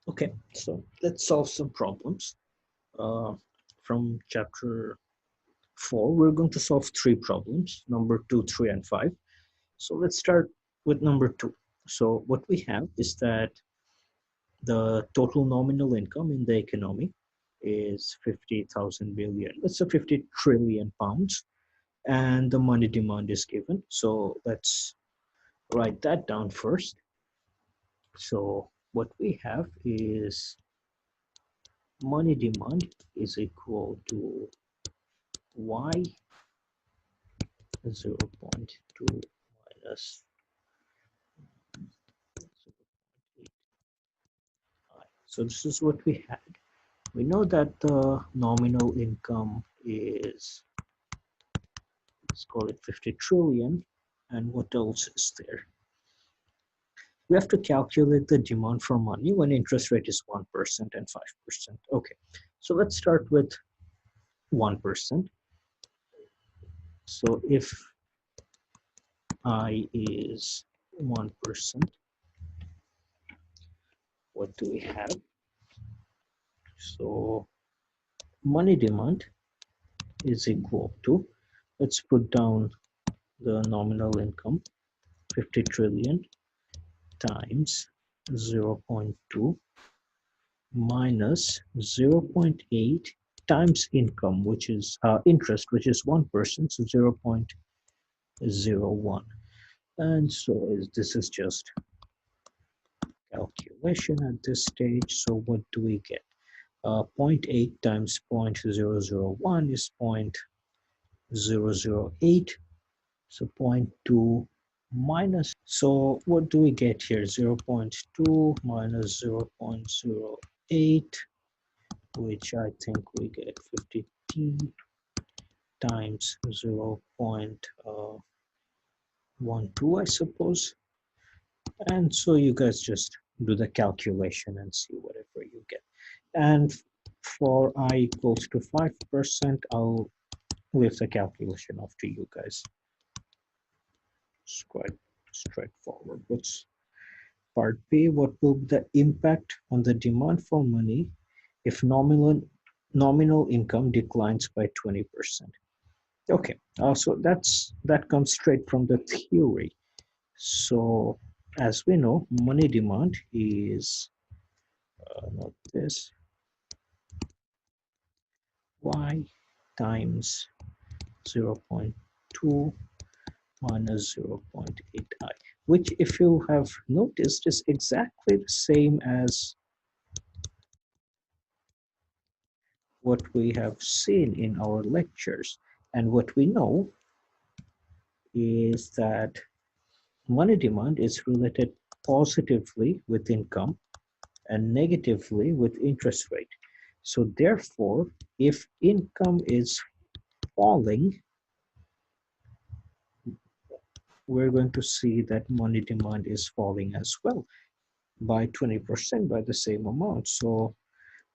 Okay, so let's solve some problems uh, from chapter 4. We're going to solve three problems, number 2, 3, and 5. So let's start with number 2. So what we have is that the total nominal income in the economy is 50,000 billion. Let's say 50 trillion pounds, and the money demand is given. So let's write that down first. So what we have is money demand is equal to y 0.2 minus 0.8i. So this is what we had. We know that the nominal income is, let's call it 50 trillion. And what else is there? We have to calculate the demand for money when interest rate is 1% and 5%. Okay, so let's start with 1%. So if I is 1%, what do we have? So money demand is equal to, let's put down the nominal income, 50 trillion times 0.2 minus 0.8 times income, which is interest, which is 1%, so 0.01. And so this is just calculation at this stage. So what do we get? 0.8 times 0.001 is 0.008. So 0.2 minus, so what do we get here? 0.2 minus 0.08, which I think we get 50t times 0.12, I suppose. And so you guys just do the calculation and see whatever you get. And for I equals to 5%, I'll leave the calculation off to you guys. It's quite straightforward. What's part B? What will be the impact on the demand for money if nominal income declines by 20%? Okay, so that comes straight from the theory. So as we know, money demand is not this, y times 0.2 minus 0.8i, which if you have noticed is exactly the same as what we have seen in our lectures. And what we know is that money demand is related positively with income and negatively with interest rate. So therefore, if income is falling, we're going to see that money demand is falling as well by 20%, by the same amount. So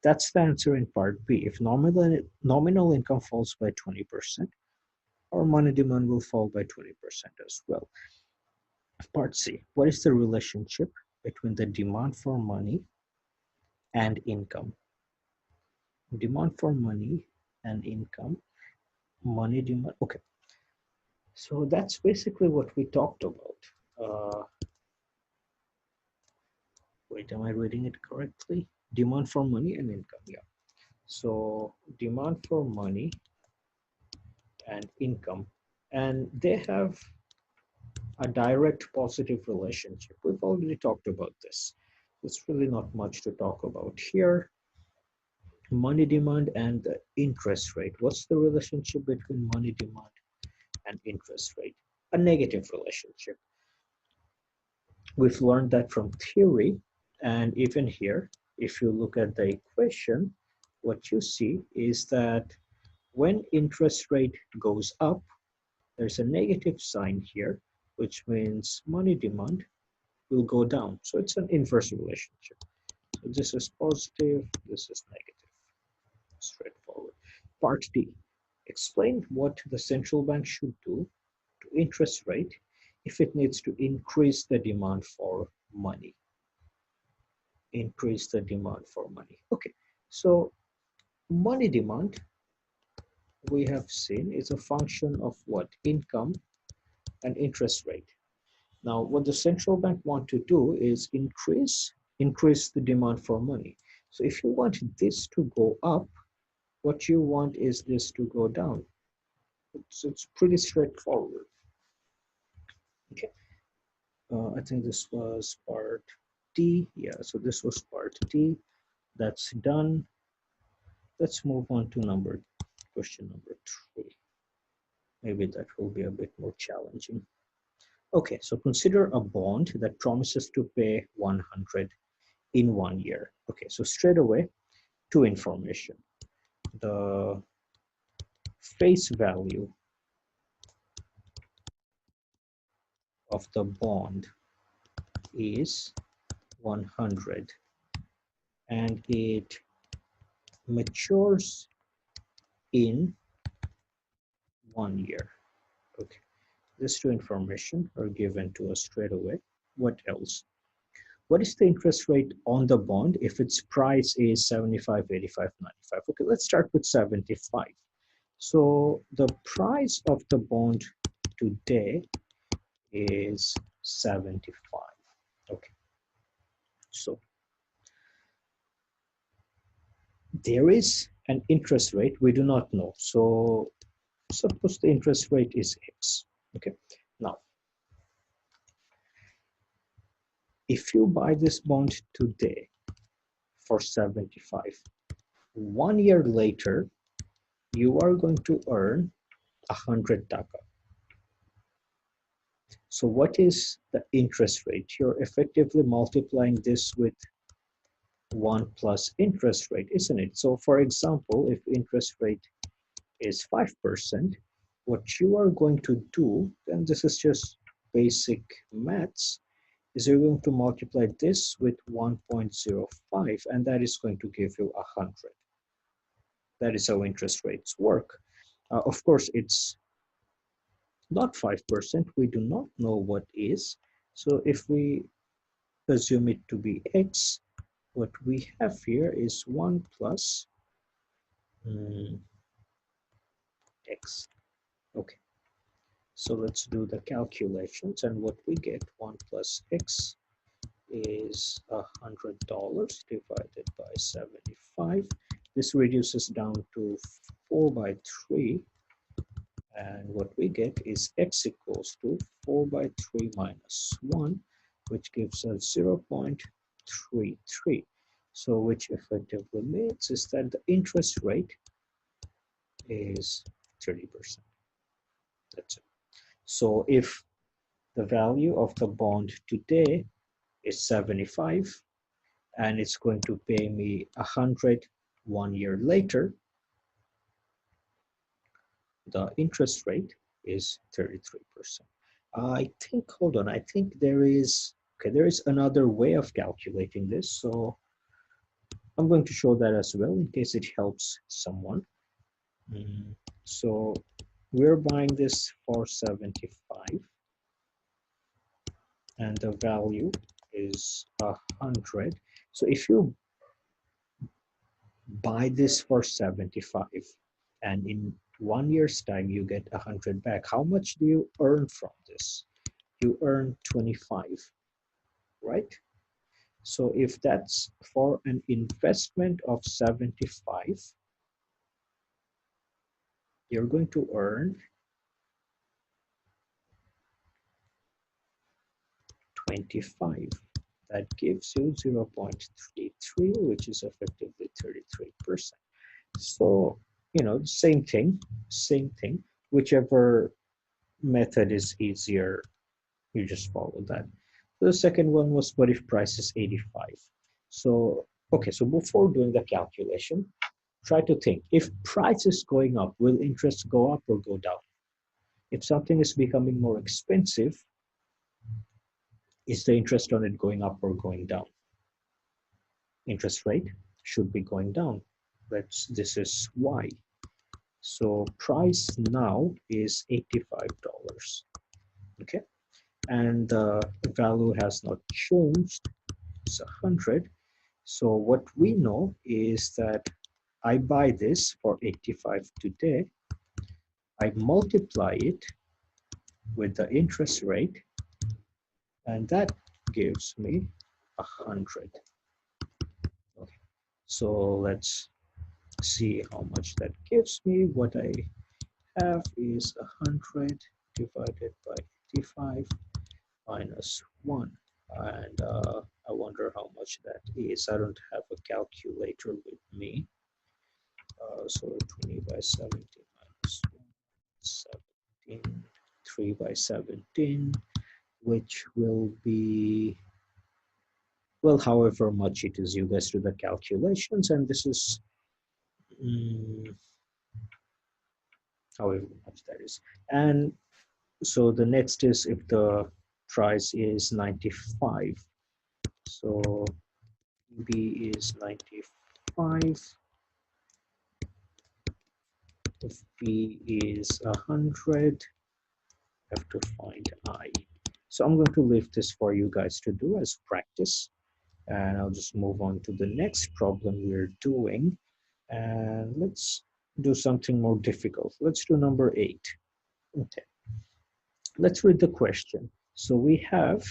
that's the answer in part B. If nominal income falls by 20%, our money demand will fall by 20% as well. Part C, what is the relationship between the demand for money and income? Demand for money and income, money demand. Okay, so that's basically what we talked about. Uh, wait, am I reading it correctly? Demand for money and income, yeah. So demand for money and income, and they have a direct positive relationship. We've already talked about this. It's really not much to talk about here. Money demand and the interest rate. What's the relationship between money demand and interest rate? A negative relationship. We've learned that from theory, and even here, if you look at the equation, what you see is that when interest rate goes up, there's a negative sign here, which means money demand will go down. So it's an inverse relationship. So this is positive, this is negative. Straightforward. Part D. Explain what the central bank should do to interest rate if it needs to increase the demand for money. increase the demand for money. Okay, so money demand, we have seen, is a function of what? Income and interest rate. Now, what the central bank want to do is increase the demand for money. So if you want this to go up, what you want is this to go down. It's pretty straightforward. Okay, I think this was part D. Yeah, so this was part D. That's done. Let's move on to question number 3. Maybe that will be a bit more challenging. Okay, so consider a bond that promises to pay 100 in 1 year. Okay, so straight away, two information. The face value of the bond is 100 and it matures in 1 year. Okay, these two information are given to us straight away. What else? What is the interest rate on the bond if its price is 75, 85, 95? Okay, let's start with 75. So the price of the bond today is 75. Okay, so there is an interest rate we do not know. So suppose the interest rate is X. Okay, now if you buy this bond today for 75, 1 year later, you are going to earn 100 taka. So what is the interest rate? You're effectively multiplying this with 1 plus interest rate, isn't it? So for example, if interest rate is 5%, what you are going to do, and this is just basic maths, is you're going to multiply this with 1.05, and that is going to give you 100. That is how interest rates work. Of course, it's not 5%. We do not know what is. So if we assume it to be X, what we have here is 1 plus X. Okay. So let's do the calculations, and what we get, 1 plus X is $100 divided by 75. This reduces down to 4 by 3, and what we get is X equals to 4 by 3 minus 1, which gives us 0.33. So which effectively means is that the interest rate is 30%. That's it. So if the value of the bond today is 75 and it's going to pay me 100 1 year later, the interest rate is 33%. I think, hold on, I think there is another way of calculating this. So I'm going to show that as well in case it helps someone. So we're buying this for 75 and the value is 100. So if you buy this for 75 and in 1 year's time you get 100 back, how much do you earn from this? You earn 25, right? So if that's for an investment of 75, you're going to earn 25. That gives you 0.33, which is effectively 33%. So, same thing, whichever method is easier, you just follow that. The second one was, what if price is 85? So, okay, so before doing the calculation, try to think, if price is going up, will interest go up or go down? If something is becoming more expensive, is the interest on it going up or going down? Interest rate should be going down. This is why. So price now is $85. Okay, and the value has not changed. It's 100. So what we know is that I buy this for 85 today. I multiply it with the interest rate, and that gives me 100. Okay. So let's see how much that gives me. What I have is 100 divided by 85 minus 1. And I wonder how much that is. I don't have a calculator with me. So 20 by 17 minus 1, 17, 3 by 17, which will be, well, however much it is. You guys do the calculations, and this is however much that is. And so the next is if the price is 95. So B is 95. If B is 100, I have to find I. So I'm going to leave this for you guys to do as practice. And I'll just move on to the next problem we're doing. And let's do something more difficult. Let's do number 8. Okay. Let's read the question. So we have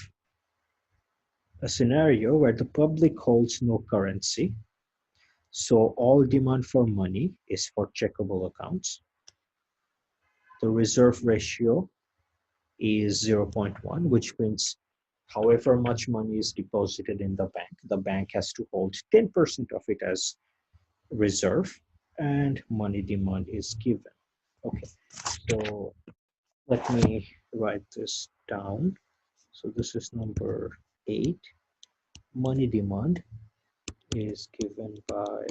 a scenario where the public holds no currency. So all demand for money is for checkable accounts. The reserve ratio is 0.1, which means however much money is deposited in the bank has to hold 10% of it as reserve, and money demand is given. Okay, so let me write this down. So this is number 8. Money demand is given by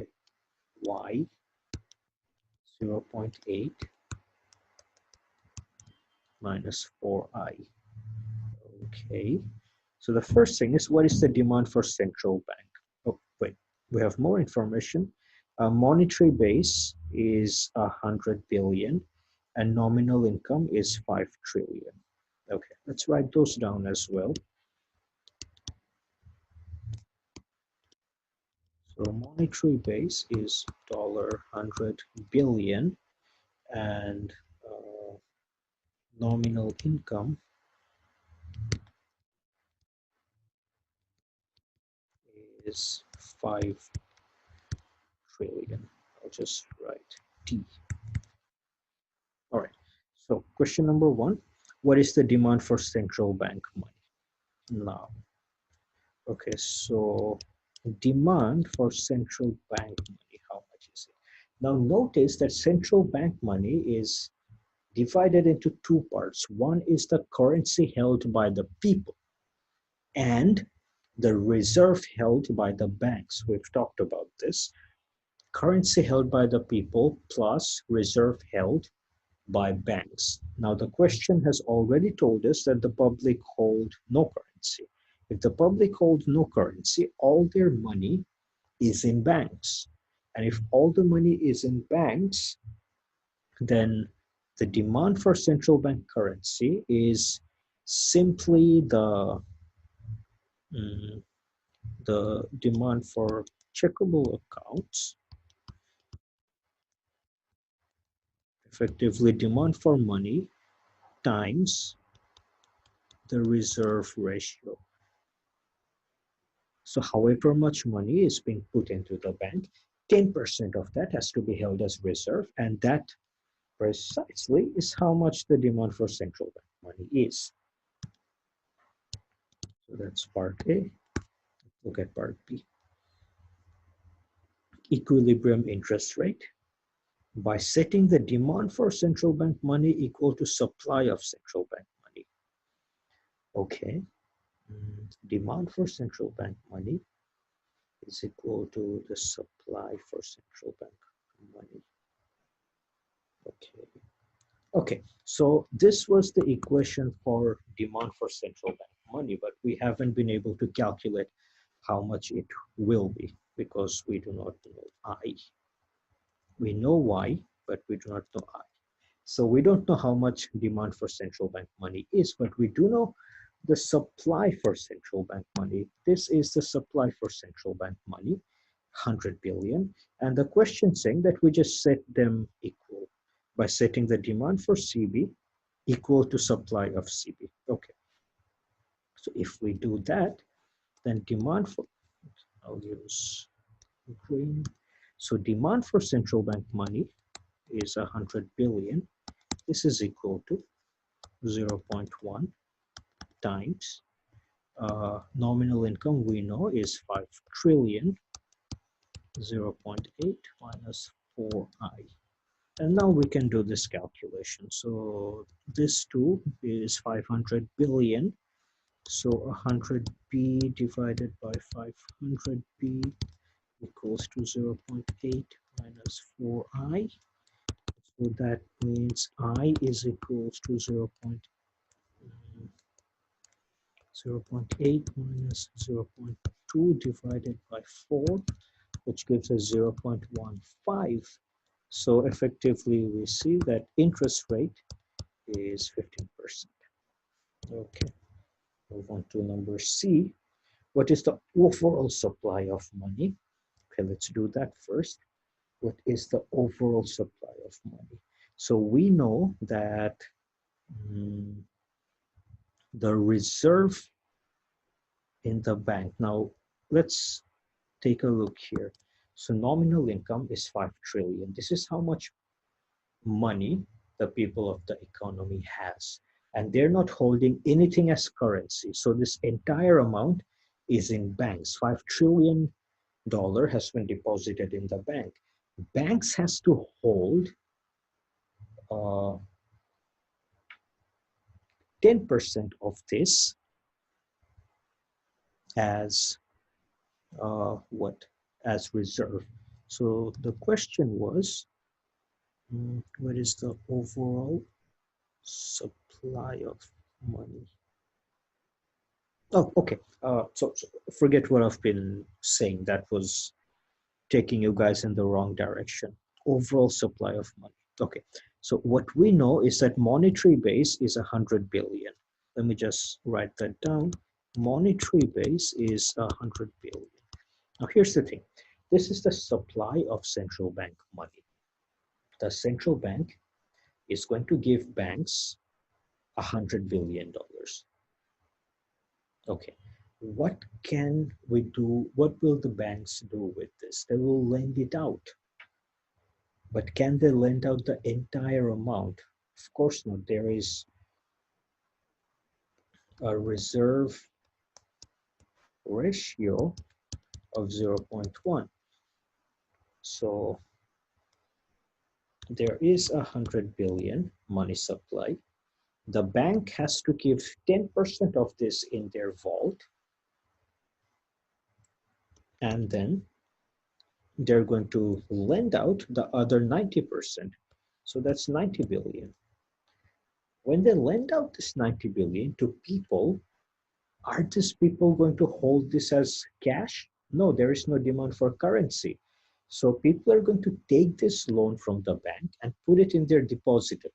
y 0.8 minus 4i. Okay, so the first thing is, what is the demand for central bank? Oh, wait, we have more information. Monetary base is 100 billion and nominal income is 5 trillion. Okay, let's write those down as well. So monetary base is $100 billion and nominal income is 5 trillion. I'll just write T. All right. So question number 1, what is the demand for central bank money? Now, okay, so demand for central bank money, how much is it? Now notice that central bank money is divided into two parts. One is the currency held by the people and the reserve held by the banks. We've talked about this. Currency held by the people plus reserve held by banks. Now the question has already told us that the public hold no currency. If the public hold no currency, all their money is in banks. And if all the money is in banks, then the demand for central bank currency is simply the demand for checkable accounts, effectively demand for money times the reserve ratio. So however much money is being put into the bank, 10% of that has to be held as reserve, and that precisely is how much the demand for central bank money is. So that's part A. Look at part B. Equilibrium interest rate. By setting the demand for central bank money equal to supply of central bank money. Okay, demand for central bank money is equal to the supply for central bank money. Okay. Okay, so this was the equation for demand for central bank money, but we haven't been able to calculate how much it will be because we do not know I. We know Y, but we do not know I. So we don't know how much demand for central bank money is, but we do know the supply for central bank money. This is the supply for central bank money, 100 billion. And the question saying that we just set them equal by setting the demand for CB equal to supply of CB. Okay. So if we do that, then demand for, I'll use green. So demand for central bank money is 100 billion. This is equal to 0.1 times nominal income we know is 5 trillion, 0.8 minus 4i. And now we can do this calculation. So this 2 is 500 billion. So 100b divided by 500b equals to 0.8 minus 4i. So that means I is equals to 0.8 minus 0.2 divided by 4, which gives us 0.15. So effectively, we see that interest rate is 15%. Okay, move on to number C. What is the overall supply of money? Okay, let's do that first. What is the overall supply of money? So we know that the reserve in the bank. Now, let's take a look here. So nominal income is 5 trillion. This is how much money the people of the economy has. And they're not holding anything as currency. So this entire amount is in banks. $5 trillion has been deposited in the bank. Banks has to hold 10% of this as as reserve. So the question was, what is the overall supply of money? Oh, okay. So forget what I've been saying. That was taking you guys in the wrong direction. Overall supply of money. Okay. So what we know is that monetary base is 100 billion. Let me just write that down. Monetary base is 100 billion. Now here's the thing. This is the supply of central bank money. The central bank is going to give banks $100 billion. Okay, what can we do? What will the banks do with this? They will lend it out. But can they lend out the entire amount? Of course not. There is a reserve ratio of 0.1. So there is 100 billion money supply. The bank has to give 10% of this in their vault, and then they're going to lend out the other 90%. So that's 90 billion. When they lend out this 90 billion to people, are these people going to hold this as cash? No, there is no demand for currency. So people are going to take this loan from the bank and put it in their deposit account.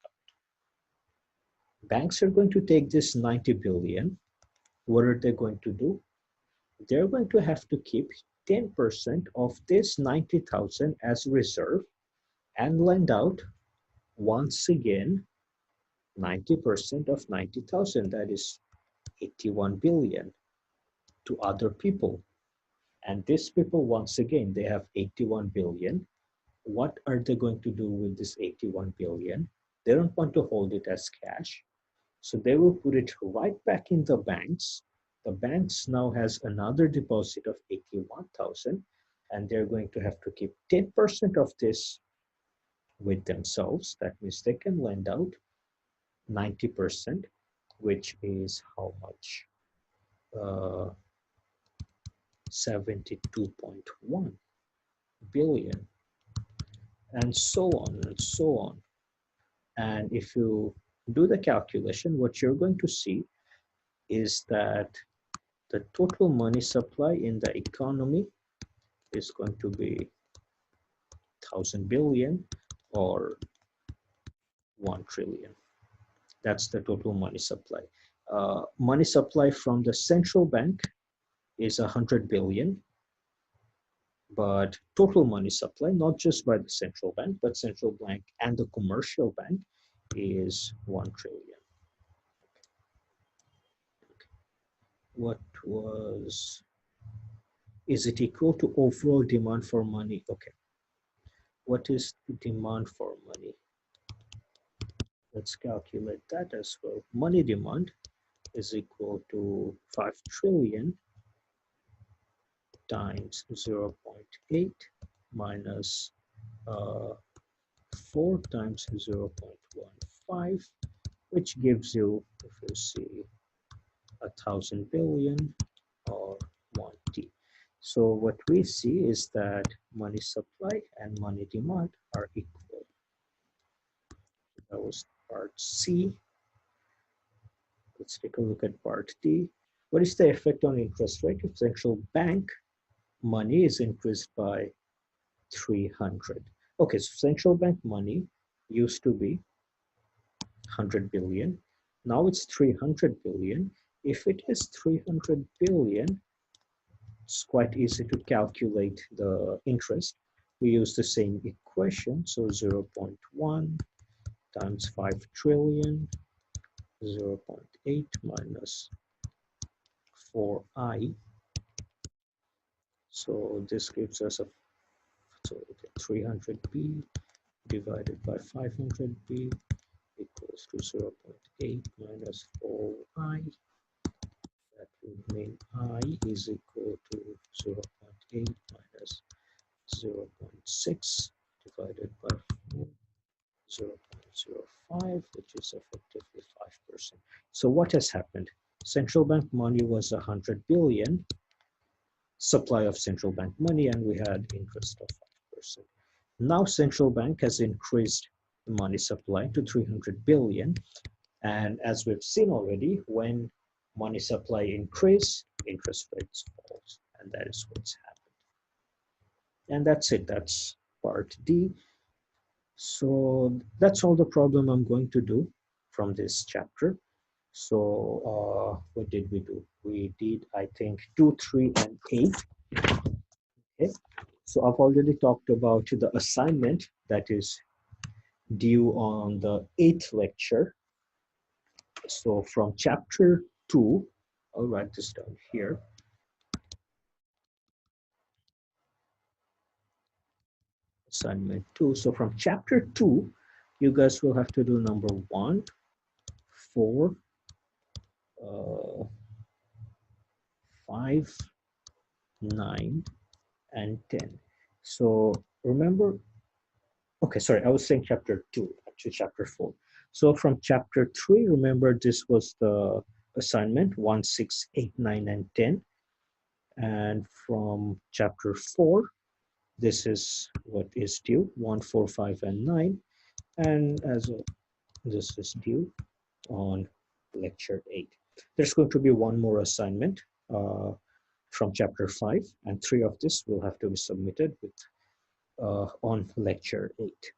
Banks are going to take this 90 billion. What are they going to do? They're going to have to keep 10% of this 90,000 as reserve and lend out once again 90% of 90,000, that is 81 billion, to other people. And these people, once again, they have 81 billion. What are they going to do with this 81 billion? They don't want to hold it as cash. So they will put it right back in the banks. The banks now has another deposit of 81,000, and they're going to have to keep 10% of this with themselves. That means they can lend out 90%, which is how much? 72.1 billion, and so on and so on. And if you do the calculation, what you're going to see is that the total money supply in the economy is going to be 1,000 billion or 1 trillion. That's the total money supply. money supply from the central bank is 100 billion, but total money supply, not just by the central bank, but central bank and the commercial bank, is 1 trillion. What was, is it equal to overall demand for money? Okay. What is the demand for money? Let's calculate that as well. Money demand is equal to 5 trillion times 0.8 minus 4 times 0.15, which gives you, if you see, 1,000 billion or 1T. So what we see is that money supply and money demand are equal. That was part C. Let's take a look at part D. What is the effect on interest rate if central bank money is increased by 300? Okay, so central bank money used to be 100 billion. Now it's 300 billion. If it is 300 billion, it's quite easy to calculate the interest. We use the same equation, so 0.1 times 5 trillion, 0.8 minus 4i. So this gives us a, so 300b divided by 500b equals to 0.8 minus 4i. That would mean I is equal to 0.8 minus 0.6 divided by 4, 0.05, which is effectively 5%. So what has happened? Central bank money was 100 billion supply of central bank money, and we had interest of 5%. Now central bank has increased the money supply to 300 billion, and as we've seen already, when money supply increase, interest rates falls, and that is what's happened. And that's it. That's part D. So that's all the problem I'm going to do from this chapter. So what did we do? We did, I think, 2, 3, and 8. Okay. So I've already talked about the assignment that is due on the 8th lecture. So from chapter 2, I'll write this down here. Assignment 2. So from chapter 2, you guys will have to do number 1, 4, 5, 9, and 10. So remember, okay, sorry, I was saying chapter 2, actually chapter 4. So from chapter 3, remember this was the assignment 1, 6, 8, 9, and 10. And from chapter 4, this is what is due, 1, 4, 5, and 9. And as a, this is due on lecture 8. There's going to be one more assignment from chapter 5, and 3 of this will have to be submitted with on lecture 8.